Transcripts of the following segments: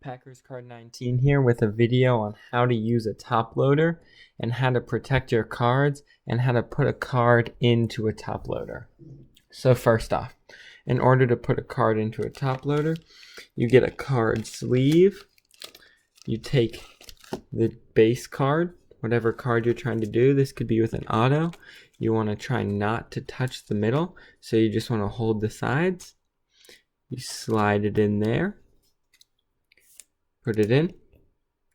Hackers Card 19 here with a video on how to use a top loader and how to protect your cards and how to put a card into a top loader. So first off, in order to put a card into a top loader, you get a card sleeve. You take the base card, whatever card you're trying to do. This could be with an auto. You want to try not to touch the middle, so you just want to hold the sides. You slide it in there. Put it in.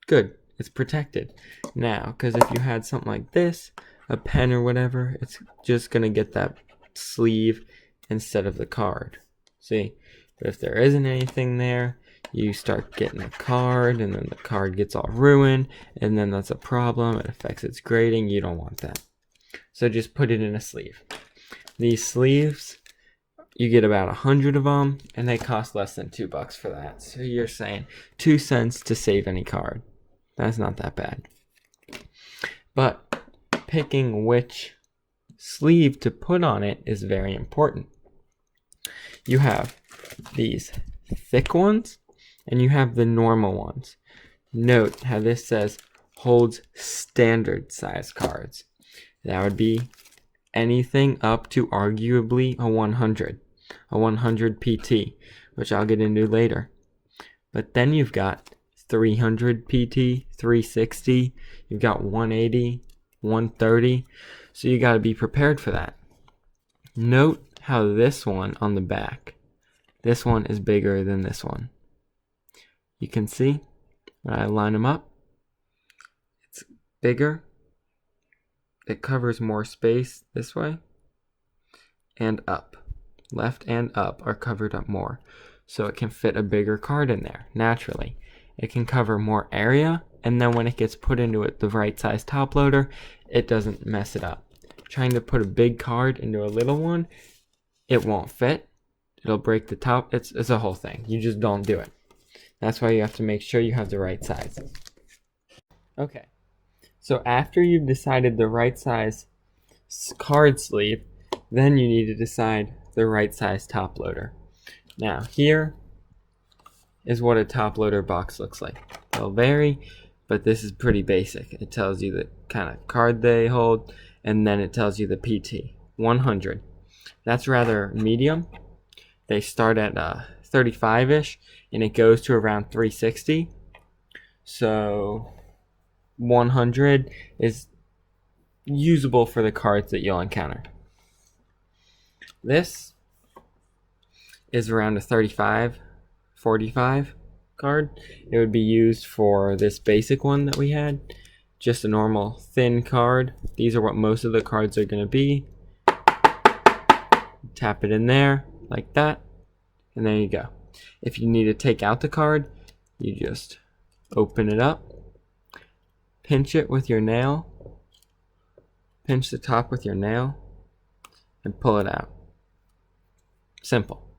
Good. It's protected. Now, because if you had something like this, a pen or whatever, it's just going to get that sleeve instead of the card. See? But if there isn't anything there, you start getting a card, and then the card gets all ruined, and then that's a problem. It affects its grading. You don't want that. So just put it in a sleeve. These sleeves, you get about 100 of them, and they cost less than $2 for that. So you're saying 2 cents to save any card. That's not that bad. But picking which sleeve to put on it is very important. You have these thick ones, and you have the normal ones. Note how this says holds standard size cards. That would be anything up to arguably a 100 PT, which I'll get into later. But then you've got 300 PT, 360, you've got 180, 130, so you got to be prepared for that. Note how this one on the back, this one is bigger than this one. You can see when I line them up, it's bigger. It covers more space this way and up. Left and up are covered up more, so it can fit a bigger card in there naturally. It can cover more area, and then when it gets put into it the right size top loader, it doesn't mess it up. Trying to put a big card into a little one, it won't fit. It'll break the top. It's a whole thing. You just don't do it. That's why you have to make sure you have the right size. Okay. So after you've decided the right size card sleeve, then you need to decide the right size top loader. Now here is what a top loader box looks like. They'll vary, but this is pretty basic. It tells you the kind of card they hold, and then it tells you the PT. 100. That's rather medium. They start at 35-ish, and it goes to around 360. So 100 is usable for the cards that you'll encounter. This is around a 35, 45 card. It would be used for this basic one that we had. Just a normal thin card. These are what most of the cards are going to be. Tap it in there like that, and there you go. If you need to take out the card, you just open it up. Pinch it with your nail. Pinch the top with your nail and pull it out. Simple.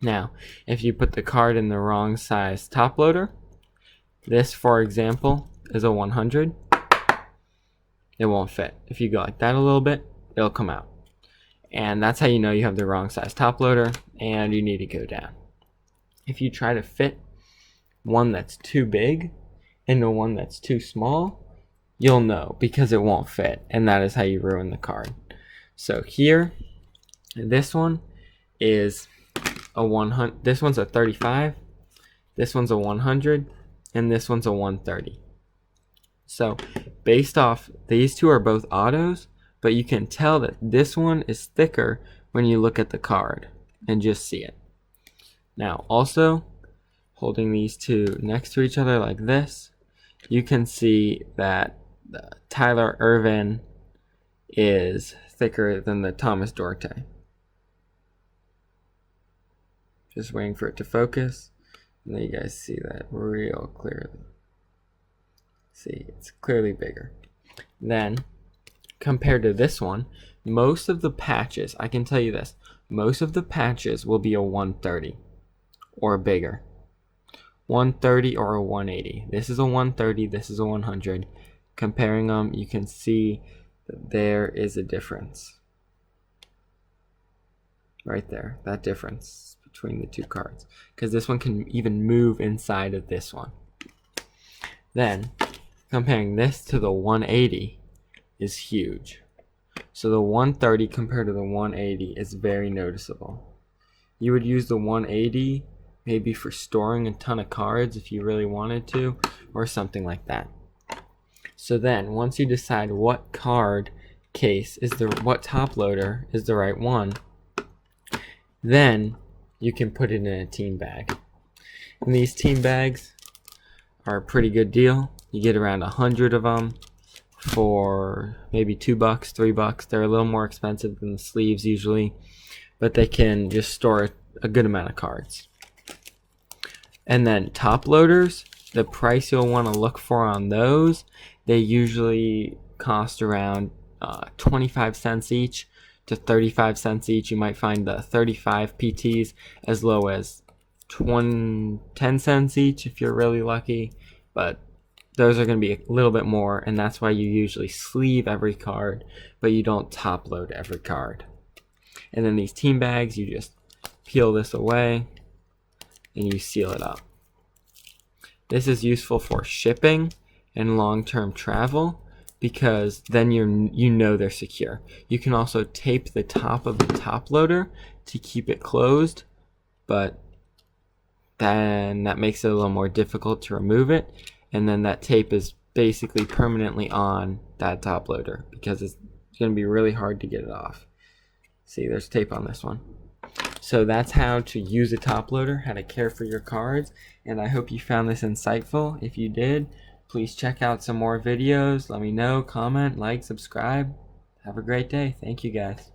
Now, if you put the card in the wrong size top loader, this, for example, is a 100. It won't fit. If you go like that a little bit, it'll come out. And that's how you know you have the wrong size top loader and you need to go down. If you try to fit one that's too big into one that's too small, you'll know because it won't fit, and that is how you ruin the card. So here, this one is a 100. This one's a 35. This one's a 100, and this one's a 130. So based off, these two are both autos, but you can tell that this one is thicker when you look at the card and just see it. Now also, holding these two next to each other like this, you can see that the Tyler Irvin is thicker than the Thomas Duarte. Just waiting for it to focus, and then you guys see that real clearly. See, it's clearly bigger. Then, compared to this one, most of the patches, I can tell you this, most of the patches will be a 130 or bigger. 130 or a 180. This is a 130, this is a 100. Comparing them, you can see that there is a difference. Right there, that difference between the two cards, because this one can even move inside of this one. Then, comparing this to the 180 is huge. So the 130 compared to the 180 is very noticeable. You would use the 180 maybe for storing a ton of cards if you really wanted to, or something like that. So then, once you decide what card case is what top loader is the right one, then you can put it in a team bag. And these team bags are a pretty good deal. You get around 100 of them for maybe $2, $3. They're a little more expensive than the sleeves usually, but they can just store a good amount of cards. And then top loaders, the price you'll want to look for on those, they usually cost around 25 cents each to 35 cents each. You might find the 35 PTs as low as 10 cents each if you're really lucky, but those are going to be a little bit more, and that's why you usually sleeve every card, but you don't top load every card. And then these team bags, you just peel this away and you seal it up. This is useful for shipping and long-term travel, because then you know they're secure. You can also tape the top of the top loader to keep it closed, but then that makes it a little more difficult to remove it, and then that tape is basically permanently on that top loader because it's going to be really hard to get it off. See, there's tape on this one. So that's how to use a top loader, how to care for your cards, and I hope you found this insightful. If you did, please check out some more videos. Let me know, comment, like, subscribe. Have a great day. Thank you guys.